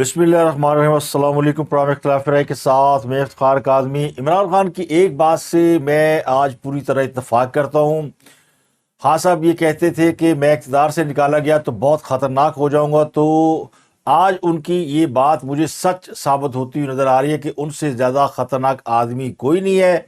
बिस्मिल्लाहिर्रहमानिर्रहीम। अस्सलाम वालेकुम। प्रोग्राम इख्तिलाफ राय के साथ मैं इफ्तिखार काज़मी। इमरान खान की एक बात से मैं आज पूरी तरह इत्तफाक करता हूँ। हाँ साहब ये कहते थे कि मैं इक़्तिदार से निकाला गया तो बहुत ख़तरनाक हो जाऊँगा, तो आज उनकी ये बात मुझे सच साबित होती हुई नज़र आ रही है कि उनसे ज़्यादा ख़तरनाक आदमी कोई नहीं है।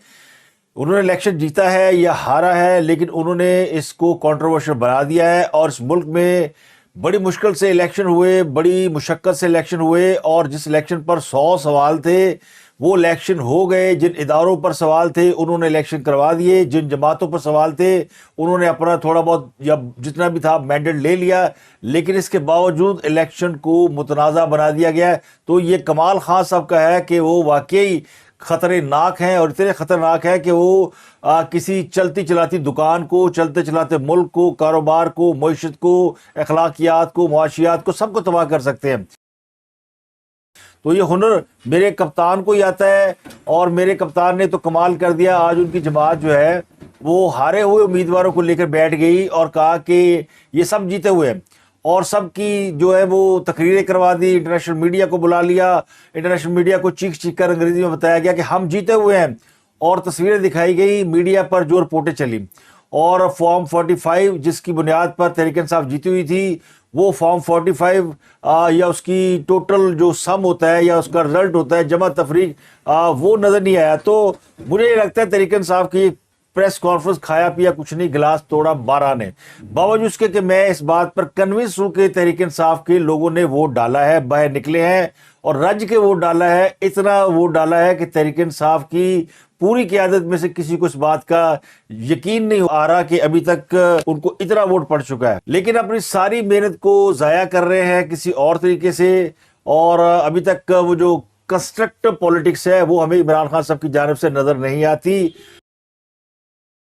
उन्होंने इलेक्शन जीता है या हारा है, लेकिन उन्होंने इसको कंट्रोवर्शियल बना दिया है और इस मुल्क में बड़ी मुश्किल से इलेक्शन हुए, बड़ी मुशक्क़त से इलेक्शन हुए और जिस इलेक्शन पर 100 सवाल थे वो इलेक्शन हो गए। जिन इदारों पर सवाल थे उन्होंने इलेक्शन करवा दिए, जिन जमातों पर सवाल थे उन्होंने अपना थोड़ा बहुत या जितना भी था मैंडेट ले लिया, लेकिन इसके बावजूद इलेक्शन को मुतनाज़ा बना दिया गया। तो ये कमाल खान साहब का है कि वो वाकई ख़तरनाक हैं और इतने ख़तरनाक है कि वो किसी चलती चलाती दुकान को, चलते चलाते मुल्क को, कारोबार को, मईशत को, अखलाकियात को, मुआशियात को, सबको तबाह कर सकते हैं। तो ये हुनर मेरे कप्तान को ही आता है और मेरे कप्तान ने तो कमाल कर दिया। आज उनकी जमात जो है वो हारे हुए उम्मीदवारों को लेकर बैठ गई और कहा कि ये सब जीते हुए हैं और सब की जो है वो तकरीरें करवा दी, इंटरनेशनल मीडिया को बुला लिया, इंटरनेशनल मीडिया को चीख चीख कर अंग्रेजी में बताया गया कि हम जीते हुए हैं और तस्वीरें दिखाई गई मीडिया पर जो रिपोर्टें चली। और फॉर्म 45 जिसकी बुनियाद पर तहरीक इंसाफ जीती हुई थी, वो फॉर्म 45 या उसकी टोटल जो सम होता है या उसका रिजल्ट होता है जमा तफरीक, वो नज़र नहीं आया। तो मुझे ये लगता है तहरीक इंसाफ की प्रेस कॉन्फ्रेंस खाया पिया कुछ नहीं, गिलास तोड़ा 12 ने। बावजूद उसके कि मैं इस बात पर कन्विंस हूं कि तहरीक इंसाफ के लोगों ने वोट डाला है, बाहर निकले हैं और रज के वोट डाला है। इतना वोट डाला है कि तहरीक इंसाफ की पूरी क़यादत में से किसी को इस बात का यकीन नहीं आ रहा कि अभी तक उनको इतना वोट पड़ चुका है, लेकिन अपनी सारी मेहनत को ज़ाया कर रहे हैं किसी और तरीके से। और अभी तक वो जो कंस्ट्रक्टिव पॉलिटिक्स है वो हमें इमरान खान साहब की जानिब से नज़र नहीं आती।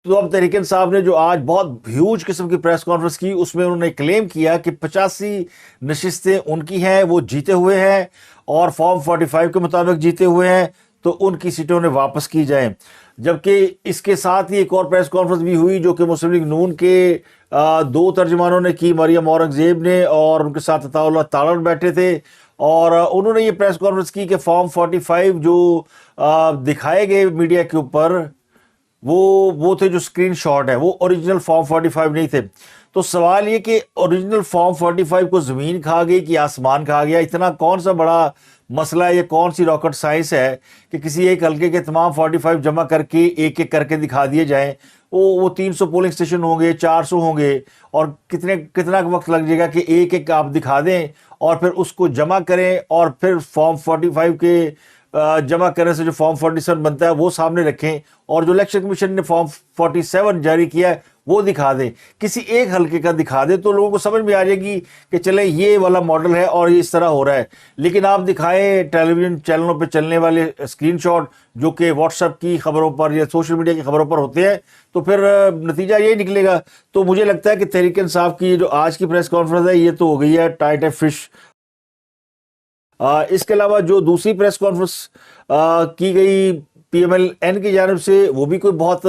तो अब तहरीक इंसाफ ने जो आज बहुत ह्यूज किस्म की प्रेस कॉन्फ्रेंस की, उसमें उन्होंने क्लेम किया कि 85 नशिस्तें उनकी हैं, वो जीते हुए हैं और फॉर्म 45 के मुताबिक जीते हुए हैं, तो उनकी सीटों ने वापस की जाएं। जबकि इसके साथ ही एक और प्रेस कॉन्फ्रेंस भी हुई जो कि मुस्लिम लीग नून के दो तर्जमानों ने की, मरियम औरंगजेब ने और उनके साथ अताउल्लाह तालड़ बैठे थे और उन्होंने ये प्रेस कॉन्फ्रेंस की कि फॉर्म 45 जो दिखाए गए मीडिया के ऊपर वो थे जो स्क्रीनशॉट है, वो ओरिजिनल फॉर्म 45 नहीं थे। तो सवाल ये कि ओरिजिनल फॉर्म 45 को ज़मीन खा गई कि आसमान खा गया? इतना कौन सा बड़ा मसला है, ये कौन सी रॉकेट साइंस है कि किसी एक हल्के के तमाम 45 जमा करके एक एक करके दिखा दिए जाएं? वो 300 पोलिंग स्टेशन होंगे, 400 होंगे और कितना वक्त लग जाएगा कि एक एक आप दिखा दें और फिर उसको जमा करें और फिर फॉर्म 45 के जमा करने से जो फॉर्म 47 बनता है वो सामने रखें और जो इलेक्शन कमीशन ने फॉर्म 47 जारी किया है वो दिखा दें, किसी एक हल्के का दिखा दे, तो लोगों को समझ में आ जाएगी कि चले ये वाला मॉडल है और ये इस तरह हो रहा है। लेकिन आप दिखाएं टेलीविजन चैनलों पे चलने वाले स्क्रीनशॉट जो कि व्हाट्सएप की खबरों पर या सोशल मीडिया की खबरों पर होते हैं, तो फिर नतीजा यही निकलेगा। तो मुझे लगता है कि तहरीक इंसाफ की जो आज की प्रेस कॉन्फ्रेंस है ये तो हो गई है टाइट है फिश। इसके अलावा जो दूसरी प्रेस कॉन्फ्रेंस की गई PMLN की जानिब से, वो भी कोई बहुत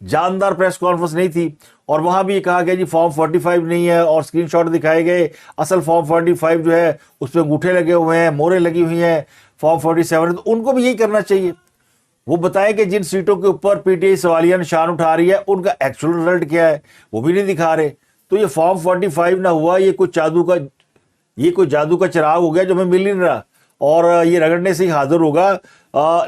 जानदार प्रेस कॉन्फ्रेंस नहीं थी और वहाँ भी कहा गया जी फॉर्म 45 नहीं है और स्क्रीनशॉट दिखाए गए। असल फॉर्म 45 जो है उस पर अंगूठे लगे हुए हैं, मोहरें लगी हुई हैं, फॉर्म 47। तो उनको भी यही करना चाहिए, वो बताएं कि जिन सीटों के ऊपर PTI सवालिया निशान उठा रही है उनका एक्चुअल रिजल्ट क्या है, वो भी नहीं दिखा रहे। तो ये फॉर्म 45 ना हुआ, ये कोई जादू का चिराग हो गया जो हमें मिल नहीं रहा और ये रगड़ने से ही हाजिर होगा।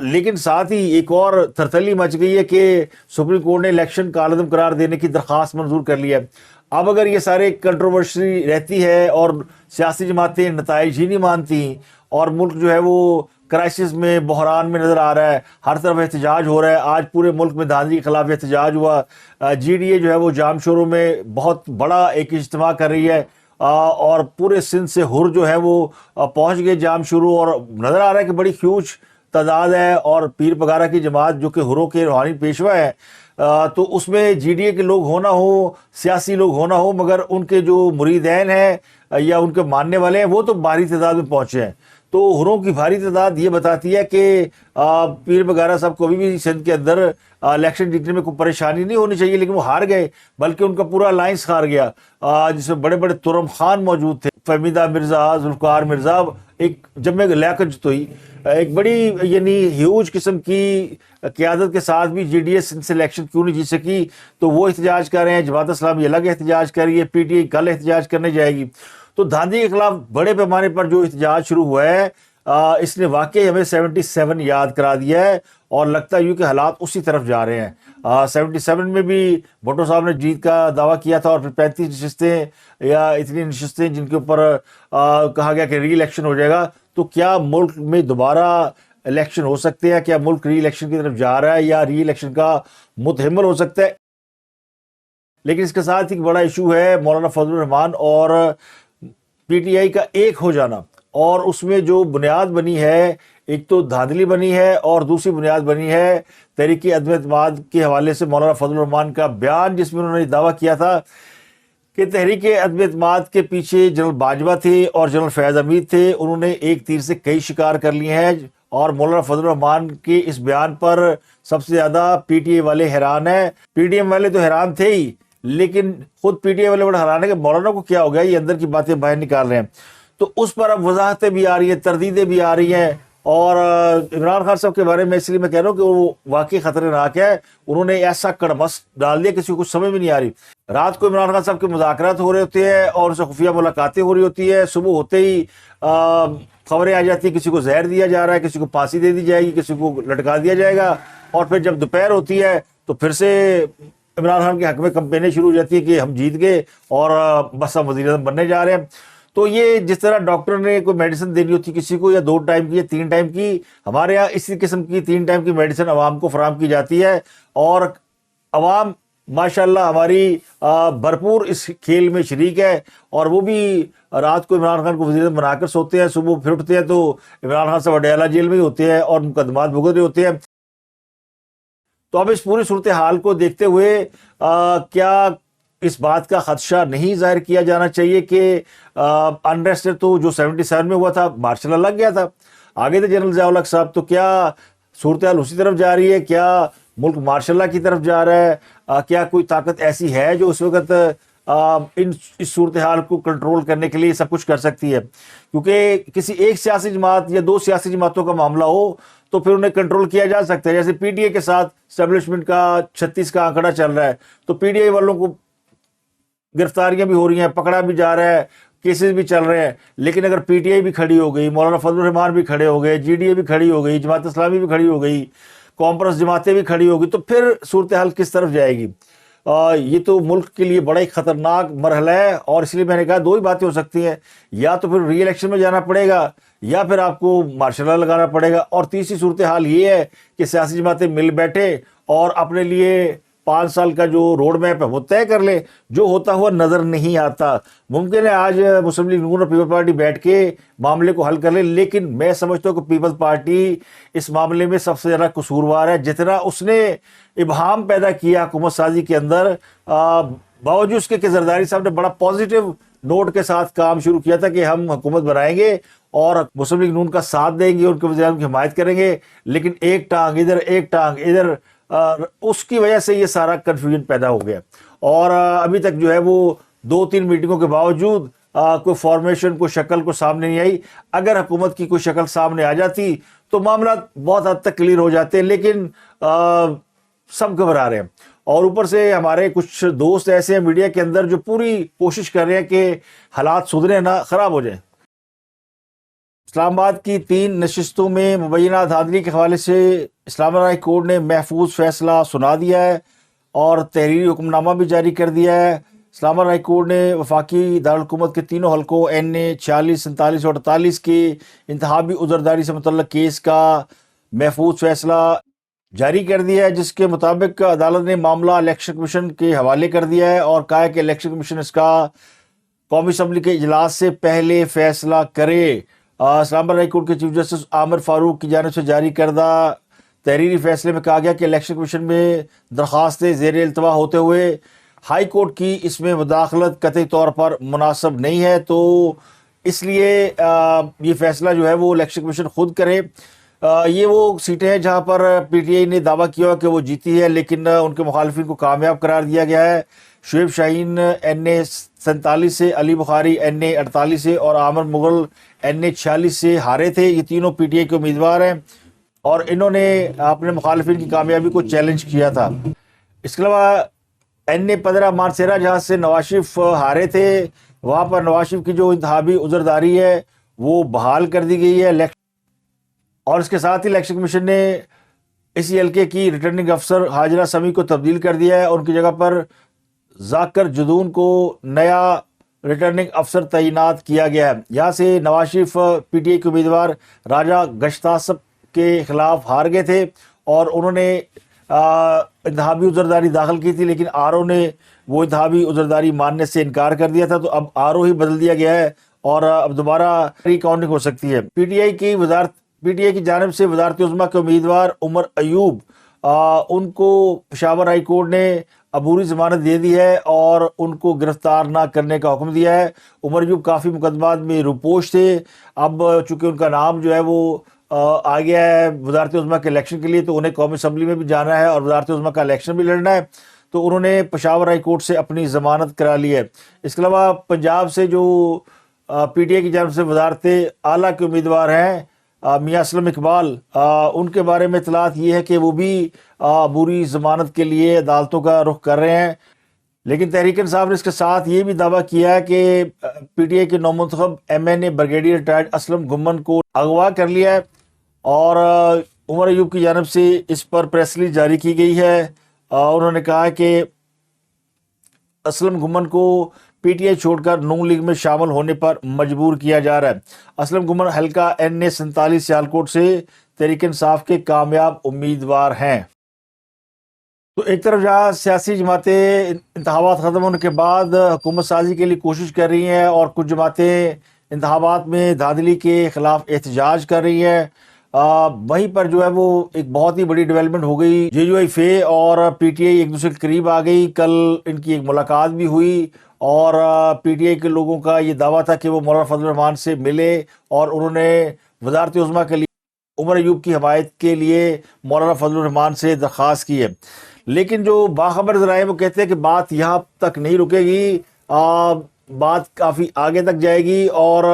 लेकिन साथ ही एक और थरथली मच गई है कि सुप्रीम कोर्ट ने इलेक्शन कालअदम करार देने की दरख्वास्त मंजूर कर लिया है। अब अगर ये सारे कंट्रोवर्सी रहती है और सियासी जमातें नताइज ही नहीं मानती और मुल्क जो है वो क्राइसिस में, बहरान में नज़र आ रहा है, हर तरफ एहतजाज हो रहा है। आज पूरे मुल्क में धांधली के खिलाफ एहतजाज हुआ। GDA जो है वो जाम शोरों में बहुत बड़ा एक इज्तिमा कर रही है और पूरे सिंध से हुर जो है वो पहुंच गए जाम शुरू और नज़र आ रहा है कि बड़ी ह्यूज तादाद है। और पीर पगारा की जमात जो कि हुरों के रूहानी पेशवा है, तो उसमें GDA के लोग होना हो, सियासी लोग होना हो, मगर उनके जो मुरीदैन हैं या उनके मानने वाले हैं वो तो भारी तादाद में पहुंचे हैं। तो हुरों की भारी तादाद ये बताती है कि पीर बगारा साहब को भी सिंध के अंदर इलेक्शन जीतने में कोई परेशानी नहीं होनी चाहिए, लेकिन वो हार गए, बल्कि उनका पूरा अलायंस हार गया जिसमें बड़े बड़े तुरम खान मौजूद थे, फहमीदा मिर्ज़ा, जुल्फ़कार मिर्ज़ा। एक जब मैं लियाकत जुतोई एक बड़ी यानी ह्यूज किस्म की क़यादत के साथ भी GDS इनसे इलेक्शन क्यों नहीं जीत सकी, तो वो एहतजाज कर रहे हैं। जमात इस्लामी अलग एहतजाज कर रही है, PTI कल एहतजाज करने जाएगी। तो धांधली के खिलाफ बड़े पैमाने पर जो एहतजाज शुरू हुआ है इसने वाकई हमें 77 याद करा दिया है और लगता है कि हालात उसी तरफ जा रहे हैं। 77 में भी भुट्टो साहब ने जीत का दावा किया था और फिर 35 नशस्तें या इतनी नशस्तें जिनके ऊपर कहा गया कि री इलेक्शन हो जाएगा। तो क्या मुल्क में दोबारा इलेक्शन हो सकते हैं? क्या मुल्क री इलेक्शन की तरफ जा रहा है या री इलेक्शन का मुतहम्मिल हो सकता है? लेकिन इसके साथ ही एक बड़ा इशू है मौलाना फजलुर रहमान और PTI का एक हो जाना, और उसमें जो बुनियाद बनी है, एक तो धांधली बनी है और दूसरी बुनियाद बनी है तहरीक अदम एतमाद के हवाले से मौलाना फजलुर रहमान का बयान, जिसमें उन्होंने दावा किया था कि तहरीक अदम एतमाद के पीछे जनरल बाजवा थे और जनरल फैज़ हमीद थे। उन्होंने एक तीर से कई शिकार कर लिए हैं और मौलाना फजलुर रहमान के इस बयान पर सबसे ज़्यादा PTI वाले हैरान है। PDM वाले तो हैरान थे ही, लेकिन खुद PTI वाले बड़ा हैरान है कि मौलाना को क्या हो गया, ये अंदर की बातें बाहर निकाल रहे हैं। तो उस पर अब वजाहतें भी आ रही हैं, तरदीदें भी आ रही हैं। और इमरान खान साहब के बारे में इसलिए मैं कह रहा हूँ कि वो वाकई खतरनाक है। उन्होंने ऐसा कड़मस डाल दिया, किसी को कुछ समझ में नहीं आ रही। रात को इमरान खान साहब के मुज़ाकरात हो रहे होते हैं और उनसे खुफिया मुलाकातें हो रही होती है। सुबह होते ही खबरें आ जाती है, किसी को जहर दिया जा रहा है, किसी को फांसी दे दी जाएगी, किसी को लटका दिया जाएगा। और फिर जब दोपहर होती है तो फिर से इमरान खान के हक में कंपेनें शुरू हो जाती है कि हम जीत गए और बस हम वज़ीर-ए-आज़म बनने जा रहे हैं। तो ये जिस तरह डॉक्टर ने कोई मेडिसिन देनी होती किसी को, या 2 टाइम की या 3 टाइम की, हमारे यहाँ इसी किस्म की 3 टाइम की मेडिसिन अवाम को फराहम की जाती है। और अवाम माशाल्लाह हमारी भरपूर इस खेल में शरीक है। और वो भी रात को इमरान खान को वज़ीर-ए-आज़म बनाकर सोते हैं, सुबह फिर उठते हैं तो इमरान खान साहब अडयाला जेल में ही होते हैं और मुकदमात भुगत रहे होते हैं। तो अब इस पूरी सूरत हाल को देखते हुए क्या इस बात का खदशा नहीं जाहिर किया जाना चाहिए कि अनरेस्ट तो जो 77 में हुआ था, मार्शल लग गया था, आगे थे जनरल ज़िया-उल-हक साहब, तो क्या सूरत हाल उसी तरफ जा रही है? क्या मुल्क मार्शल की तरफ जा रहा है? क्या कोई ताकत ऐसी है जो उस वक्त इस सूरत हाल को कंट्रोल करने के लिए सब कुछ कर सकती है? क्योंकि किसी एक सियासी जमात या 2 सियासी जमातों का मामला हो तो फिर उन्हें कंट्रोल किया जा सकता है। जैसे PTI के साथ स्टैब्लिशमेंट का 36 का आंकड़ा चल रहा है, तो PTI वालों को गिरफ्तारियां भी हो रही हैं, पकड़ा भी जा रहा है, केसेस भी चल रहे हैं। लेकिन अगर PTI भी खड़ी हो गई, मौलाना फजलुर रहमान भी खड़े हो गए, GDA भी खड़ी हो गई, जमात इस्लामी भी खड़ी हो गई, कॉम्प्रेस जमातें भी खड़ी होगी, तो फिर सूरत हाल किस तरफ जाएगी? ये तो मुल्क के लिए बड़ा ही खतरनाक मरहला है। और इसलिए मैंने कहा 2 ही बातें हो सकती हैं, या तो फिर री इलेक्शन में जाना पड़ेगा या फिर आपको मार्शल लॉ लगाना पड़ेगा। और तीसरी सूरत हाल ये है कि सियासी जमातें मिल बैठे और अपने लिए 5 साल का जो रोड मैप है वो तय कर ले, जो होता हुआ नजर नहीं आता। मुमकिन है आज मुस्लिम लीग नून और पीपल्स पार्टी बैठ के मामले को हल कर ले, लेकिन मैं समझता हूँ कि पीपल्स पार्टी इस मामले में सबसे ज़्यादा कसूरवार है। जितना उसने इबहाम पैदा किया हुकूमत साजी के अंदर, बावजूद उसके कि जरदारी साहब ने बड़ा पॉजिटिव नोट के साथ काम शुरू किया था कि हम हुकूमत बनाएंगे और मुस्लिम लीग नून का साथ देंगे, उनके वज़ीर-ए-आज़म की हिमायत करेंगे, लेकिन एक टांग इधर एक टांग इधर, उसकी वजह से ये सारा कन्फ्यूजन पैदा हो गया। और अभी तक जो है वो 2-3 मीटिंगों के बावजूद कोई फॉर्मेशन, कोई शक्ल को सामने नहीं आई। अगर हुकूमत की कोई शक्ल सामने आ जाती तो मामला बहुत हद तक क्लियर हो जाते, लेकिन सब घबरा रहे हैं। और ऊपर से हमारे कुछ दोस्त ऐसे हैं मीडिया के अंदर जो पूरी कोशिश कर रहे हैं कि हालात सुधरे ना, खराब हो जाए। इस्लामाबाद की 3 नशिस्तों में मुबैना धांधली के हवाले से इस्लामाबाद हाई कोर्ट ने महफूज फैसला सुना दिया है और तहरीरी हुक्मनामा भी जारी कर दिया है। इस्लामाबाद हाई कोर्ट ने वफाकी दारुल-हुकूमत के तीनों हलकों NA 46, 47 और 48 की इंतहाबी उज़रदारी से मुतल्लक केस का महफूज फैसला जारी कर दिया है, जिसके मुताबिक अदालत ने मामला इलेक्शन कमीशन के हवाले कर दिया है और कहा है कि इलेक्शन कमीशन इसका कौमी असम्बली के इजलास से पहले फैसला करे। इस्लामाबाद हाई कोर्ट के चीफ जस्टिस आमिर फारूक की जानिब से जारी करदा तहरीरी फैसले में कहा गया कि इलेक्शन कमीशन में दरख्वास्तें ज़ेर इल्तवा होते हुए हाई कोर्ट की इसमें मुदाखलत कतई तौर पर मुनासिब नहीं है, तो इसलिए ये फैसला जो है वो इलेक्शन कमीशन खुद करे। ये वो सीटें हैं जहाँ पर PTI ने दावा किया कि वो जीती है, लेकिन उनके मुखालिफिन को कामयाब करार दिया गया है। शुएब शाहीन NA 47 से, अली बुखारी NA 48 से और आमिर मुगल NA 46 से हारे थे। ये तीनों PTI के उम्मीदवार हैं और इन्होंने अपने मुखालिफिन की कामयाबी को चैलेंज किया था। इसके अलावा NA 15 मानसेरा जहाँ से नवाज शरीफ हारे थे, वहाँ पर नवाज शरीफ की जो इंतहाबी उज़रदारी है वो बहाल कर दी गई है। और इसके साथ ही इलेक्शन कमीशन ने इसी हल्के की रिटर्निंग अफसर हाजरा समी को तब्दील कर दिया है। उनकी जगह पर जाकर जुदून को नया रिटर्निंग अफसर तैनात किया गया है। यहाँ से नवाज शरीफ PTI के उम्मीदवार राजा गश्तासप के खिलाफ हार गए थे और उन्होंने इंतहाबी उज़रदारी दाखिल की थी, लेकिन RO ने वो इंतहाबी उज़रदारी मानने से इनकार कर दिया था। तो अब RO ही बदल दिया गया है और अब दोबारा रिकाउंटिंग हो सकती है। PTI की जानिब से वज़ारत उज़्मा के उम्मीदवार उमर अयूब, उनको पेशावर हाई कोर्ट ने अबूरी ज़मानत दे दी है और उनको गिरफ्तार ना करने का हुक्म दिया है। उमर अयूब काफ़ी मुकदमात में रुपोश थे। अब चूँकि उनका नाम जो है वो आ गया है वज़ारत उज़्मा के इलेक्शन के लिए, तो उन्हें कौमी असम्बली में भी जाना है और वज़ारत उज़्मा का इलेक्शन भी लड़ना है, तो उन्होंने पेशावर हाई कोर्ट से अपनी ज़मानत करा ली है। इसके अलावा पंजाब से जो PTI की जानिब से वज़ारत आला के उम्मीदवार हैं मियाँ असलम इकबाल, उनके बारे में इतलात ये है कि वो भी बुरी ज़मानत के लिए अदालतों का रुख कर रहे हैं। लेकिन तहरीक इंसाफ ने इसके साथ ये भी दावा किया है कि PTI के नौमुंतखब MNA brigadier retired Aslam Gumman को अगवा कर लिया है और उमर अयूब की जानिब से इस पर प्रेस रिलीज जारी की गई है। उन्होंने कहा कि असलम गुम्मन को PTI छोड़कर नून लीग में शामिल होने पर मजबूर किया जा रहा है। असलम गुम्मन हल्का NA 47 सियालकोट से तहरीक इंसाफ के कामयाब उम्मीदवार हैं। तो एक तरफ जहाँ सियासी जमातें इंतखाबात ख़त्म होने के बाद हुकूमत साजी के लिए कोशिश कर रही हैं और कुछ जमातें इंतखाबात में धांधली के ख़िलाफ़ एहतजाज कर रही हैं, वहीं पर जो है वो एक बहुत ही बड़ी डेवलपमेंट हो गई। JUI और PTI एक दूसरे के करीब आ गई। कल इनकी एक मुलाकात भी हुई और PTI के लोगों का ये दावा था कि वो मौलाना फजल रहमान से मिले और उन्होंने वज़ारत उज़्मा के लिए उमर अयूब की हमायत के लिए मौलाना फजल रहमान से दरख्वास्त की है। लेकिन जो बाखबर ज़राए वो कहते हैं कि बात यहाँ तक नहीं रुकेगी, बात काफ़ी आगे तक जाएगी और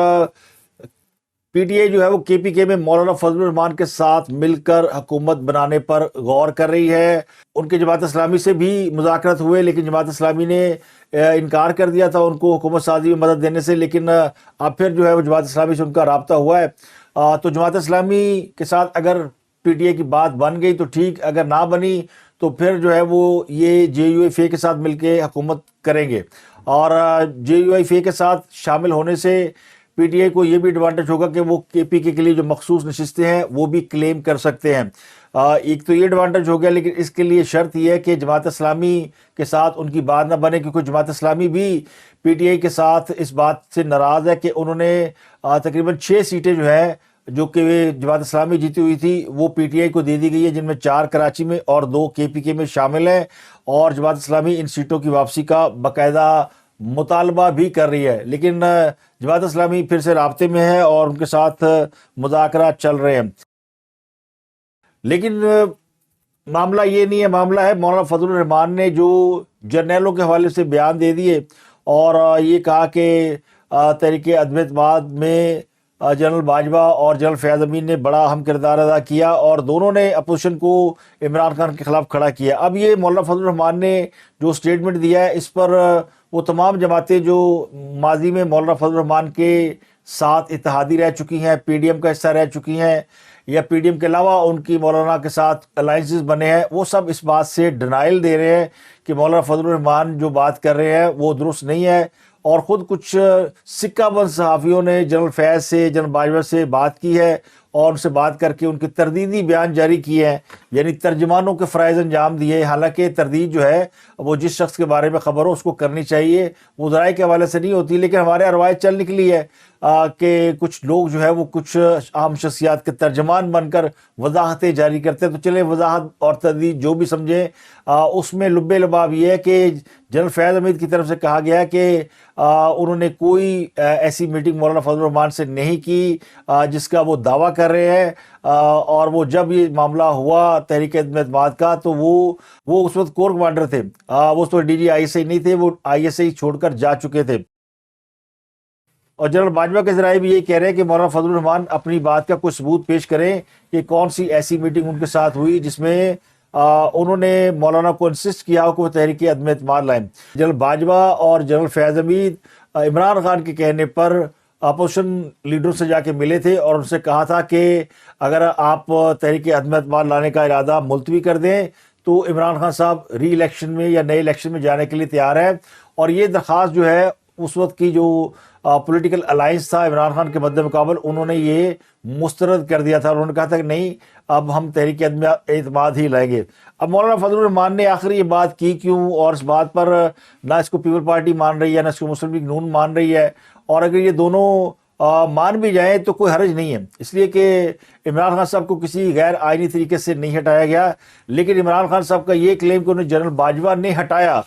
PTI जो है वो KPK में मौलाना फजल रहमान के साथ मिलकर हुकूमत बनाने पर गौर कर रही है। उनके जमात इस्लामी से भी मुज़ाकरत हुए, लेकिन जमात इस्लामी ने इनकार कर दिया था उनको हुकूमत साजी में मदद देने से। लेकिन अब फिर जो है वो जमात इस्लामी से उनका राब्ता हुआ है। तो जमात इस्लामी के साथ अगर PTI की बात बन गई तो ठीक, अगर ना बनी तो फिर जो है वो ये JUI के साथ मिलके हुकूमत करेंगे और JUI के साथ शामिल होने से PTI को ये भी एडवांटेज होगा कि वो KPK के लिए जो मखसूस नशिस्तें हैं वो भी क्लेम कर सकते हैं। एक तो ये एडवांटेज हो गया, लेकिन इसके लिए शर्त यह है कि जमात इस्लामी के साथ उनकी बात ना बने, क्योंकि जमात इस्लामी भी PTI के साथ इस बात से नाराज़ है कि उन्होंने तकरीबन 6 सीटें जो है जो कि जमात इस्लामी जीती हुई थी वो PTI को दे दी गई है, जिनमें 4 कराची में और 2 KPK में शामिल हैं और जमात इस्लामी इन सीटों की वापसी का बाकायदा मुतालबा भी कर रही है। लेकिन जमात इस्लामी फिर से राब्ते में है और उनके साथ मुज़ाकरा चल रहे हैं। लेकिन मामला ये नहीं है, मामला है मौलाना फजल रहमान ने जो जर्नैलों के हवाले से बयान दे दिए और ये कहा कि तहरीक अदम-ए-एतमाद में जनरल बाजवा और जनरल फैज़ अमीन ने बड़ा अहम किरदार अदा किया और दोनों ने अपोजिशन को इमरान खान के ख़िलाफ़ खड़ा किया। अब ये मौलाना फजल रहमान ने जो स्टेटमेंट दिया है इस पर वो तमाम जमातें जो माजी में मौलाना फजल रहमान के साथ इत्तेहादी रह चुकी हैं, PDM का हिस्सा रह चुकी हैं या PDM के अलावा उनकी मौलाना के साथ अलाइंसेस बने हैं, वो सब इस बात से डिनाइल दे रहे हैं कि मौलाना फजल रहमान जो बात कर रहे हैं वो दुरुस्त नहीं है। और ख़ुद कुछ सिक्काबंद सहाफ़ियों ने जनरल फैज़ से, जनरल बाजवा से बात की है और उनसे बात करके उनके तरदीदी बयान जारी किए हैं, यानी तर्जमानों के फ़राइज़ अंजाम दिए। हालांकि तरदीद जो है वो जिस शख्स के बारे में ख़बर हो उसको करनी चाहिए, वो ज़राए के हवाले से नहीं होती। लेकिन हमारे यहाँ रवायत चल निकली है कि कुछ लोग जो है वो कुछ अहम शख्सियात के तर्जमान बनकर वजाहतें जारी करते हैं। तो चले वजाहत और तरदीद जो भी समझें, उसमें लुब्बे लबाब ये है कि जनरल फैज़ अमीद की तरफ से कहा गया है कि उन्होंने कोई ऐसी मीटिंग मौलाना फजल रहमान से नहीं की जिसका वो दावा कर कर रहे हैं। और वो जब ये मामला हुआ तहरीक अदम-ए-एतमाद का, तो वो उस वक्त कोर कमांडर थे। वो उस वक्त डीजी आईएसआई नहीं थे, वो आईएसआई छोड़कर जा चुके थे। और जनरल बाजवा के जराए भी ये कह रहे हैं कि मौलाना फजलुर रहमान अपनी बात का कोई सबूत पेश करें कि कौन सी ऐसी मीटिंग उनके साथ हुई जिसमें उन्होंने मौलाना को इंसिस्ट किया हो कि वो तहरीक अदम-ए-एतमाद लाएं। जनरल बाजवा और जनरल फैज़ हमीद इमरान खान के कहने पर अपोजिशन लीडरों से जाके मिले थे और उनसे कहा था कि अगर आप तहरीक अदम-ए-एतमाद लाने का इरादा मुलतवी कर दें तो इमरान खान साहब री इलेक्शन में या नए इलेक्शन में जाने के लिए तैयार है। और ये दरख्वास्त जो है उस वक्त की जो पॉलिटिकल अलायंस था इमरान खान के मद्दे मुकाबल, उन्होंने ये मुस्तरद कर दिया था। उन्होंने कहा था कि नहीं, अब हम तहरीक अदम-ए-एतमाद ही लाएंगे। अब मौलाना फजलुर रहमान ने आखिर ये बात की क्यों, और इस बात पर ना इसको पीपल पार्टी मान रही है ना इसको मुस्लिम लीग नून मान रही है। और अगर ये दोनों मान भी जाए तो कोई हर्ज नहीं है, इसलिए कि इमरान खान साहब को किसी गैर आइनी तरीके से नहीं हटाया गया। लेकिन इमरान खान साहब का ये क्लेम कि उन्हें जनरल बाजवा ने हटाया,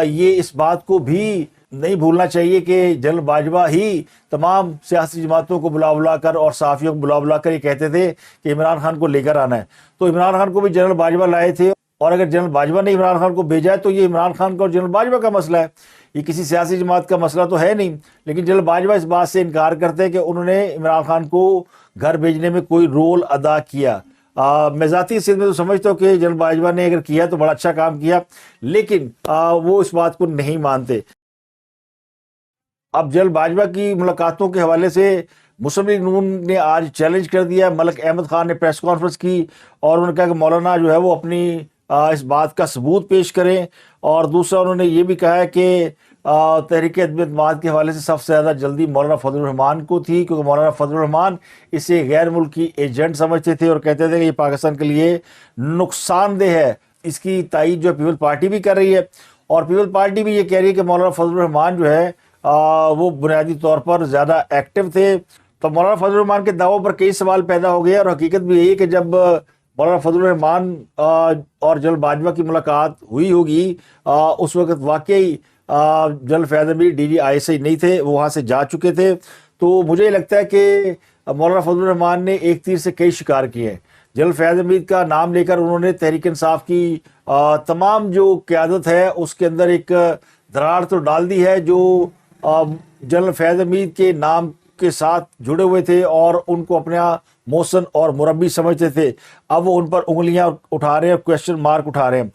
ये इस बात को भी नहीं भूलना चाहिए कि जनरल बाजवा ही तमाम सियासी जमातों को बुला कर और सहाफ़ियों को बुला कर ये कहते थे कि इमरान खान को लेकर आना है। तो इमरान खान को भी जनरल बाजवा लाए थे, और अगर जनरल बाजवा ने इमरान खान को भेजा है तो ये इमरान खान का और जनरल बाजवा का मसला है, ये किसी सियासी जमात का मसला तो है नहीं। लेकिन जनरल बाजवा इस बात से इनकार करते हैं कि उन्होंने इमरान खान को घर भेजने में कोई रोल अदा किया। मैं ज़ाती हैसियत में तो समझता हूँ कि जनरल बाजवा ने अगर किया तो बड़ा अच्छा काम किया, लेकिन वो इस बात को नहीं मानते। अब जनरल बाजवा की मुलाकातों के हवाले से मुस्लिम लीग नून ने आज चैलेंज कर दिया। मलिक अहमद खान ने प्रेस कॉन्फ्रेंस की और उन्होंने कहा कि मौलाना जो है वो अपनी इस बात का सबूत पेश करें। और दूसरा उन्होंने ये भी कहा है कि तहरीक अदम-ए-एतमाद के हवाले से सबसे ज़्यादा जल्दी मौलाना फजलुर रहमान को थी, क्योंकि मौलाना फजलुर रहमान इसे गैर मुल्की एजेंट समझते थे और कहते थे कि ये पाकिस्तान के लिए नुकसानदेह है। इसकी तायीद जो पीपल पार्टी भी कर रही है, और पीपल पार्टी भी ये कह रही है कि मौलाना फजलुर रहमान जो है वो बुनियादी तौर पर ज़्यादा एक्टिव थे। तो मौलाना फजलुर रहमान के दावों पर कई सवाल पैदा हो गए, और हकीकत भी यही है कि जब मौलाना फजलुर रहमान और जनरल बाजवा की मुलाकात हुई होगी, उस वक्त वाकई जनरल फैज़ हमीद डीजी आईएसआई नहीं थे, वो वहाँ से जा चुके थे। तो मुझे लगता है कि मौलाना फजलुर रहमान ने एक तीर से कई शिकार किए हैं। जनरल फैज़ हमीद का नाम लेकर उन्होंने तहरीक इंसाफ की तमाम जो क़यादत है उसके अंदर एक दरार तो डाल दी है, जो जनरल फैज़ हमीद के नाम के साथ जुड़े हुए थे और उनको अपना मोहसन और मुरब्बी समझते थे। अब वो उन पर उंगलियां उठा रहे हैं, क्वेश्चन मार्क उठा रहे हैं।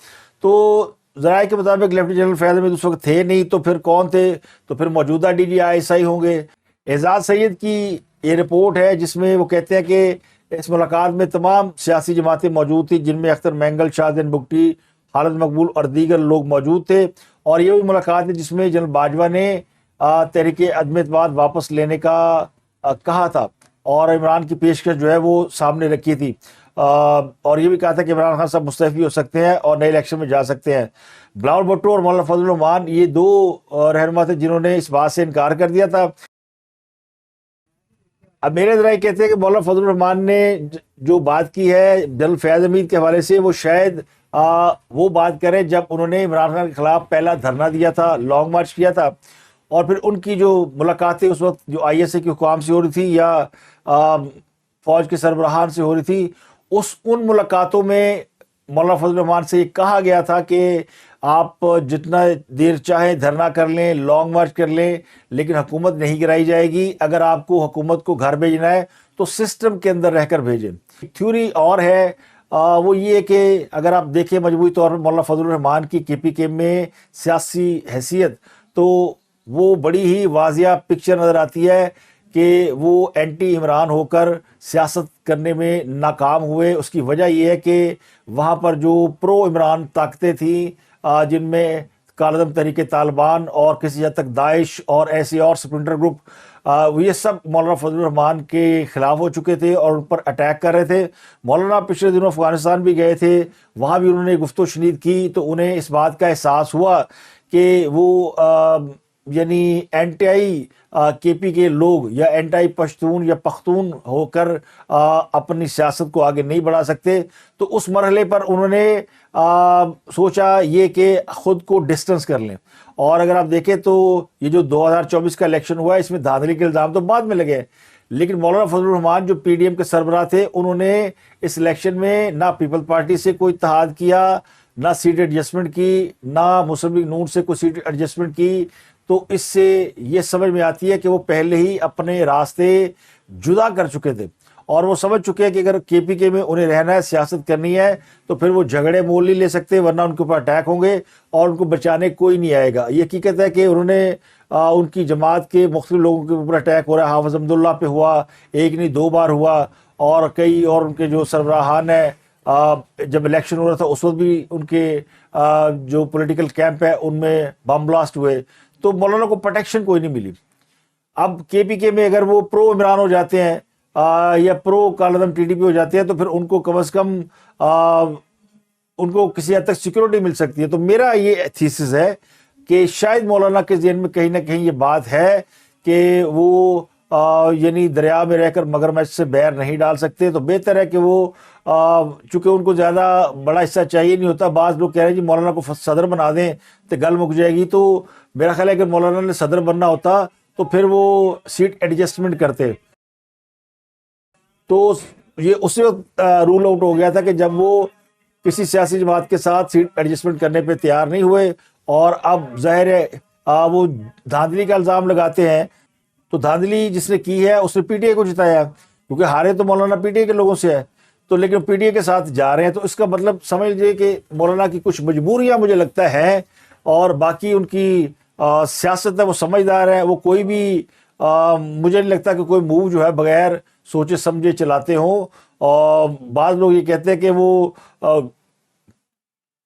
तो ज़राए के मुताबिक लेफ्टिनेंट जनरल फैज़ हमीद उस वक्त थे नहीं, तो फिर कौन थे? तो फिर मौजूदा डीजी आईएसआई होंगे। एजाज सैयद की ये रिपोर्ट है जिसमें वो कहते हैं कि इस मुलाकात में तमाम सियासी जमातें मौजूद थी, जिनमें अख्तर मैंगल, शाहजहान बुगटी, खालिद मकबूल और दीगर लोग मौजूद थे। और ये भी मुलाकात है जिसमें जनरल बाजवा ने तहरीक अदम-ए-एतमाद वापस लेने का कहा था, और इमरान की पेशकश जो है वो सामने रखी थी। और ये भी कहा था कि इमरान खान साहब मुस्तफ़ी हो सकते हैं और नए इलेक्शन में जा सकते हैं। बिलावल भुट्टो और मौलाना फजलुर रहमान ये दो रहनुमा थे जिन्होंने इस बात से इनकार कर दिया था। अब मेरे ज़राए कहते हैं कि मौलाना फजलुर रहमान ने जो बात की है जनरल फैज़ हमीद के हवाले से, वो शायद वो बात करें जब उन्होंने इमरान खान के खिलाफ पहला धरना दिया था, लॉन्ग मार्च किया था, और फिर उनकी जो मुलाकातें उस वक्त जो आईएसआई के हुकाम से हो रही थी या फौज के सरबराहान से हो रही थी, उन मुलाकातों में मौलाना फजलुर रहमान से कहा गया था कि आप जितना देर चाहें धरना कर लें, लॉन्ग मार्च कर लें, लेकिन हुकूमत नहीं गिराई जाएगी। अगर आपको हुकूमत को घर भेजना है तो सिस्टम के अंदर रहकर भेजें। थ्योरी और है, वो ये है कि अगर आप देखें मजबूरी तौर पर मौलाना फजलुर रहमान की केपीके में सियासी हैसियत, तो वो बड़ी ही वाजिया पिक्चर नज़र आती है कि वो एंटी इमरान होकर सियासत करने में नाकाम हुए। उसकी वजह यह है कि वहाँ पर जो प्रो इमरान ताकतें थीं, जिनमें कालदम तहरीक तालिबान और किसी हद तक दाइश और ऐसे और स्प्लिंटर ग्रुप, ये सब मौलाना फजलुर रहमान के ख़िलाफ़ हो चुके थे और उन पर अटैक कर रहे थे। मौलाना पिछले दिनों अफ़गानिस्तान भी गए थे, वहाँ भी उन्होंने गुफ्तगू शनीद की, तो उन्हें इस बात का एहसास हुआ कि वो यानी एंटी केपी के लोग या एंटी पश्तून या पख्तून होकर अपनी सियासत को आगे नहीं बढ़ा सकते। तो उस मरहले पर उन्होंने सोचा ये कि खुद को डिस्टेंस कर लें। और अगर आप देखें तो ये जो 2024 का इलेक्शन हुआ है इसमें धांधली के इल्ज़ाम तो बाद में लगे, लेकिन मौलाना फजलुर रहमान जो पीडीएम के सरबराह थे उन्होंने इस इलेक्शन में ना पीपल पार्टी से कोई इत्तेहाद किया, ना सीट एडजस्टमेंट की, ना मुस्लिम लीग नून से कोई सीट एडजस्टमेंट की। तो इससे ये समझ में आती है कि वो पहले ही अपने रास्ते जुदा कर चुके थे और वो समझ चुके हैं कि अगर केपीके में उन्हें रहना है, सियासत करनी है, तो फिर वो झगड़े मोल नहीं ले सकते, वरना उनके ऊपर अटैक होंगे और उनको बचाने कोई नहीं आएगा। ये हकीकत है कि उन्होंने उनकी जमात के मुख्तलिफ लोगों के ऊपर अटैक हो रहा है। हाफिज अब्दुल्ला पे हुआ, एक नहीं 2 बार हुआ, और कई और उनके जो सरबराहान है जब इलेक्शन हो रहा था उस वक्त भी उनके जो पॉलिटिकल कैंप है उनमें बम ब्लास्ट हुए। तो मौलाना को प्रोटेक्शन कोई नहीं मिली। अब केपीके में अगर वो प्रो इमरान हो जाते हैं या प्रो कालादम टीडीपी हो जाते हैं तो फिर उनको कम अज़ कम उनको किसी हद तक सिक्योरिटी मिल सकती है। तो मेरा ये थीसिस है कि शायद मौलाना के ज़हन में कहीं ना कहीं ये बात है कि वो यानी दरिया में रहकर मगरमच्छ से बैर नहीं डाल सकते। तो बेहतर है कि वो चूँकि उनको ज़्यादा बड़ा हिस्सा चाहिए नहीं होता। बाज़ लोग कह रहे हैं जी मौलाना को सदर बना दें तो गल मुक जाएगी। तो मेरा ख्याल है कि मौलाना ने सदर बनना होता तो फिर वो सीट एडजस्टमेंट करते। तो ये उसी वक्त रूल आउट हो गया था कि जब वो किसी सियासी जमात के साथ सीट एडजस्टमेंट करने पे तैयार नहीं हुए और अब ज़ाहिर है वो धांधली का इल्ज़ाम लगाते हैं। तो धांधली जिसने की है उसने पीटीआई को जिताया, क्योंकि हारे तो मौलाना पीटीआई के लोगों से है। तो लेकिन पीटीआई के साथ जा रहे हैं, तो इसका मतलब समझ लीजिए कि मौलाना की कुछ मजबूरियां मुझे लगता है, और बाकी उनकी सियासत है, वो समझदार है। वो कोई भी मुझे नहीं लगता कि कोई मूव जो है बगैर सोचे समझे चलाते हों। और बाद लोग ये कहते हैं कि वो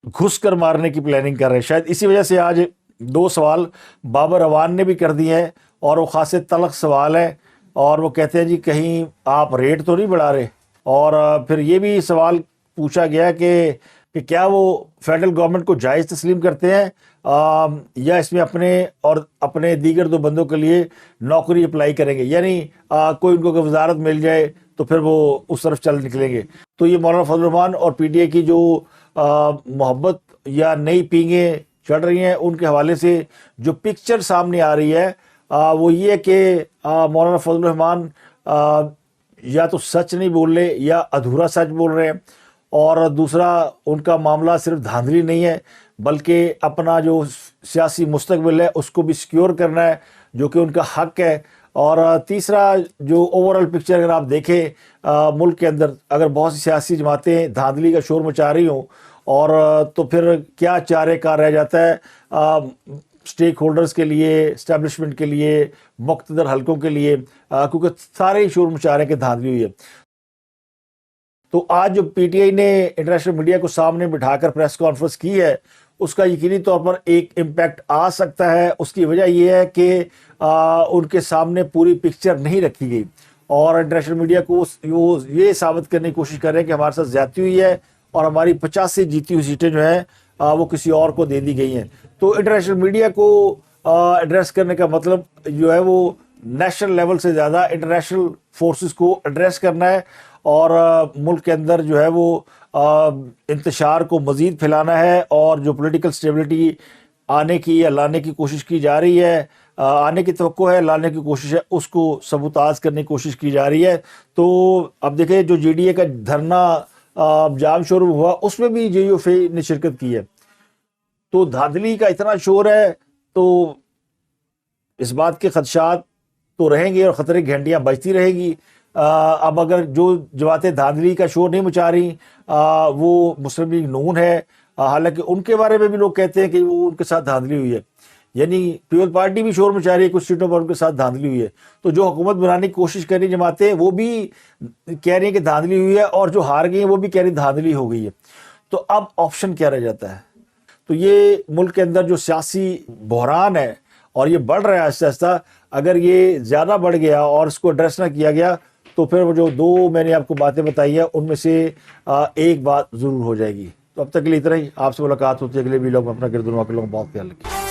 घुस कर मारने की प्लानिंग कर रहे हैं। शायद इसी वजह से आज 2 सवाल बाबर अवान ने भी कर दिए हैं और वो खासे तलख सवाल है। और वो कहते हैं जी कहीं आप रेट तो नहीं बढ़ा रहे। और फिर ये भी सवाल पूछा गया कि क्या वो फेडरल गवर्नमेंट को जायज़ तस्लीम करते हैं या इसमें अपने और अपने दीगर 2 बंदों के लिए नौकरी अप्लाई करेंगे, यानी कोई उनको अगर वजारत मिल जाए तो फिर वो उस तरफ चल निकलेंगे। तो ये मौलाना फजलुर रहमान और पीटीआई की जो मोहब्बत या नई पींगें चढ़ रही हैं उनके हवाले से जो पिक्चर सामने आ रही है वो ये कि मौलाना फजलुर रहमान या तो सच नहीं बोल रहे या अधूरा सच बोल रहे हैं। और दूसरा, उनका मामला सिर्फ धांधली नहीं है बल्कि अपना जो सियासी मुस्तकबिल है उसको भी सिक्योर करना है, जो कि उनका हक है। और तीसरा, जो ओवरऑल पिक्चर अगर आप देखें मुल्क के अंदर अगर बहुत सी सियासी जमातें धांधली का शोर मचा रही हों और तो फिर क्या चारे कार रह जाता है स्टेक होल्डर्स के लिए, इस्टेब्लिशमेंट के लिए, मुख्तदर हलकों के लिए, क्योंकि सारे ही शोर मचा रहे हैं कि धांधली हुई है। तो आज जो पीटीआई ने इंटरनेशनल मीडिया को सामने बिठाकर प्रेस कॉन्फ्रेंस की है उसका यकीनी तौर पर एक इम्पैक्ट आ सकता है। उसकी वजह यह है कि उनके सामने पूरी पिक्चर नहीं रखी गई और इंटरनेशनल मीडिया को वो ये साबित करने की कोशिश कर रहे हैं कि हमारे साथ ज्यादती हुई है और हमारी 50 से जीती हुई सीटें जो हैं वो किसी और को दे दी गई हैं। तो इंटरनेशनल मीडिया को एड्रेस करने का मतलब जो है वो नेशनल लेवल से ज़्यादा इंटरनेशनल फोर्सेस को एड्रेस करना है और मुल्क के अंदर जो है वो इंतशार को मज़ीद फैलाना है। और जो पॉलिटिकल स्टेबिलिटी आने की या लाने की कोशिश की जा रही है, आने की तवक्को है, लाने की कोशिश है, उसको सबूताज करने की कोशिश की जा रही है। तो अब देखें जो जीडीए का धरना जाम शुरू हुआ उसमें भी जेयूएफए ने शिरकत की है। तो धांधली का इतना शोर है तो इस बात के खदशात तो रहेंगे और ख़तरे की घंटियाँ बजती रहेगी। अब अगर जो जमातें धांधली का शोर नहीं मचा रही वो मुस्लिम लीग नून है, हालांकि उनके बारे में भी लोग कहते हैं कि वो उनके साथ धांधली हुई है, यानी पीपल पार्टी भी शोर मचा रही है कुछ सीटों पर उनके साथ धांधली हुई है। तो जो हुकूमत बनाने की कोशिश कर रही जमातें वो भी कह रही है कि धांधली हुई है और जो हार गई हैं वो भी कह रही धांधली हो गई है। तो अब ऑप्शन क्या रह जाता है? तो ये मुल्क के अंदर जो सियासी बहरान है और ये बढ़ रहा है आहिस्ता आहिस्ता, अगर ये ज़्यादा बढ़ गया और इसको एड्रेस ना किया गया तो फिर वो जो 2 मैंने आपको बातें बताई है उनमें से एक बात ज़रूर हो जाएगी। तो अब तक के लिए इतना ही। आपसे मुलाकात होती है अगले वीडियो में। अपना गिरदुनवा के लोगों बहुत ख्याल रखिए।